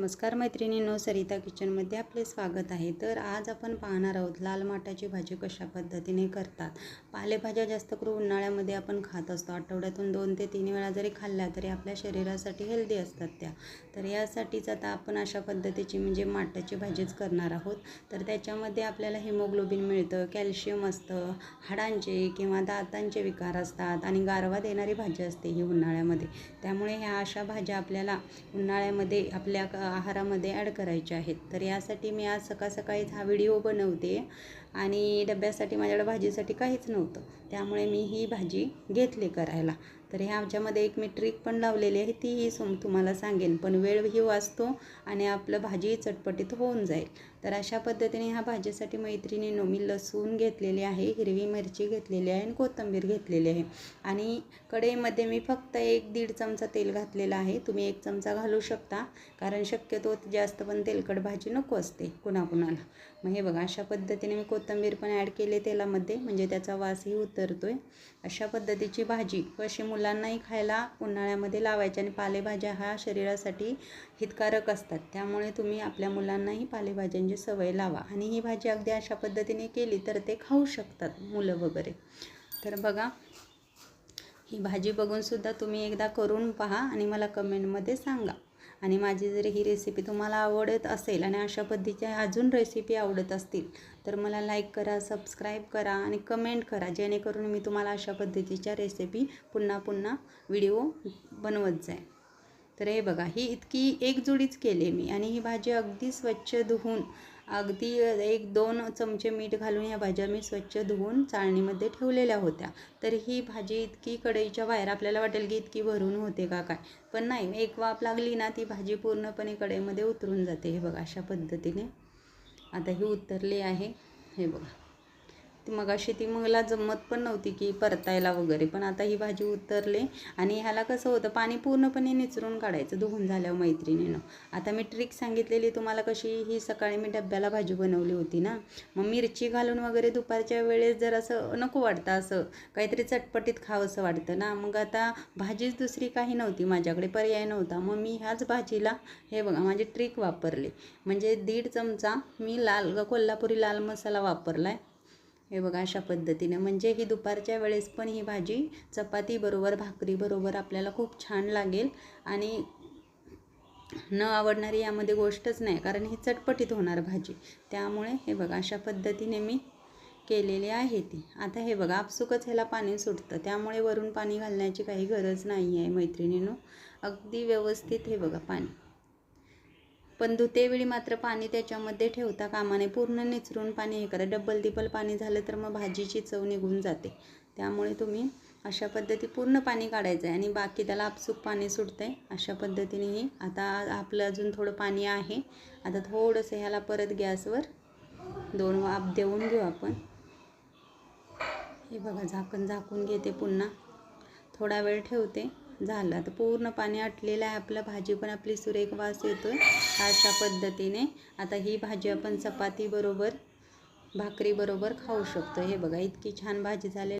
नमस्कार मैत्रिणींनो, सरिता किचनमध्ये आपले स्वागत आहे। तर आज आपण पाहणार आहोत लाल माटाची भाजी कशा पद्धतीने करतात। पालेभाज्या जास्त करून उन्हाळ्यामध्ये आपण खात असतो। आठवड्यातून 2 ते 3 वेळा जरी खाल्ल्या तरी आपल्या शरीरासाठी हेल्दी असतात त्या। तर यासाठीच आता आपण अशा पद्धतीची म्हणजे माटाची भाजीच करणार आहोत। तर त्याच्यामध्ये आपल्याला हिमोग्लोबिन मिळतं, कॅल्शियम असतं, हाडांचे किंवा दातांचे विकार असतात आणि गारवा देणारी भाजी असते ही उन्हाळ्यामध्ये। त्यामुळे ह्या अशा भाज्या आपल्याला उन्हाळ्यामध्ये आपल्या आहारामध्ये ॲड करायचे आहेत। तर यासाठी मी आज सकाळीच हा व्हिडिओ बनवते आणि डब्यासाठी माझ्याकडे भाजीसाठी काहीच नव्हतं, त्यामुळे मी ही भाजी घेतली करायला। तर ह्याच्यामध्ये एक मी ट्रिक पण लावलेली आहे, तीही तुम्हाला सांगेन, पण वेळही वाचतो आणि आपलं भाजी चटपटीत होऊन जाईल। तर अशा पद्धतीने ह्या भाजीसाठी मैत्रिणींनो मी लसूण घेतलेली आहे, हिरवी मिरची घेतलेली आहे आणि कोथिंबीर घेतलेली आहे आणि कढईमध्ये मी फक्त 1-1.5 चमचा तेल घातलेलं आहे। तुम्ही 1 चमचा घालू शकता, कारण शक्यतो जास्त पण तेलकट भाजी नको असते कुणाकुणाला। मग हे बघा, अशा पद्धतीने मी कोथिंबीर पण ॲड केले तेलामध्ये, म्हणजे त्याचा वासही उतरतोय। अशा पद्धतीची भाजी कशी मुलांनाही खायला उन्हाळ्यामध्ये लावायची आणि पालेभाज्या ह्या शरीरासाठी हितकारक असतात, त्यामुळे तुम्ही आपल्या मुलांनाही पालेभाज्यांची सवय लावा आणि ही भाजी अगदी अशा पद्धतीने केली तर ते खाऊ शकतात मुलं वगैरे। तर बघा, ही भाजी बघूनसुद्धा तुम्ही एकदा करून पहा आणि मला कमेंटमध्ये सांगा। आणि माझी जर ही रेसिपी तुम्हाला आवडत असेल आणि अशा पद्धतीच्या अजून रेसिपी आवडत असतील तर मला लाईक करा, सबस्क्राईब करा आणि कमेंट करा, जेणेकरून मी तुम्हाला अशा पद्धतीच्या रेसिपी पुन्हा व्हिडिओ बनवत जाईल। तर हे बघा, ही इतकी एकजुडीच केली मी आणि ही भाजी अगदी स्वच्छ धुवून, अगदी 1-2 चमचे मीठ घालून या भाज्या मी स्वच्छ धुवून चाळणीमध्ये ठेवलेल्या होत्या। तर ही भाजी इतकी कढईच्या बाहेर आपल्याला वाटेल की इतकी भरून होते का काय, पण नाही, एक वाफ लागली ना ती भाजी पूर्णपणे कढईमध्ये उतरून जाते। हे बघा, अशा पद्धतीने आता ही उतरली आहे। हे बघा, मगाशी ती मला जमत पण नव्हती की परतायला वगैरे, पण आता ही भाजी उतरले आणि ह्याला कसं होतं, पाणी पूर्णपणे निचरून काढायचं धुवून झाल्यावर मैत्रिणीनं। आता मी ट्रिक सांगितलेली तुम्हाला कशी, ही सकाळी मी डब्याला भाजी बनवली होती ना, मग मिरची घालून वगैरे दुपारच्या वेळेस जर असं नको वाटतं, असं काहीतरी चटपटीत खावंसं वाटतं ना, मग आता भाजीच दुसरी काही नव्हती माझ्याकडे, पर्याय नव्हता, मग मी ह्याच भाजीला हे बघा माझी ट्रिक वापरली, म्हणजे 1.5 चमचा मी कोल्हापुरी लाल मसाला वापरला आहे। हे बघा, अशा पद्धतीने, म्हणजे ही दुपारच्या वेळेस पण ही भाजी चपाती बरोबर, भाकरी बरोबर आपल्याला खूप छान लागेल आणि न आवडणारी यामध्ये गोष्टच नाही, कारण ही चटपटीत होणार भाजी। त्यामुळे हे बघा, अशा पद्धतीने मी केलेली आहे ती। आता हे बघा, आपसुकच ह्याला पाणी सुटतं, त्यामुळे वरून पाणी घालण्याची काही गरज नाही आहे मैत्रिणींनो, अगदी व्यवस्थित हे बघा पाणी। पण धुतेवेळी मात्र पाणी त्याच्यामध्ये ठेवता कामा नये, पूर्ण निचरून पाणी हे करा, डबल तिबल पाणी झालं तर मग भाजीची चव निघून जाते। त्यामुळे तुम्ही अशा पद्धती पूर्ण पाणी काढायचं आहे आणि बाकी त्याला आपसूक पाणी सुटतं आहे। अशा पद्धतीनेही आता आपलं अजून थोडं पाणी आहे। आता थोडंसं ह्याला परत गॅसवर 2 वाफ देऊन घेऊ आपण। हे बघा, झाकून घेते, पुन्हा थोडा वेळ ठेवते, झालं। आता पूर्ण पाणी आटलेलं आहे आपलं, भाजी पण आपली सुरेख वास येतोय अशा पद्धतीने। आता ही भाजी आपण चपाती बरोबर, भाकरी बरोबर खाऊ शकतो। हे बघा, इतकी छान भाजी झालेली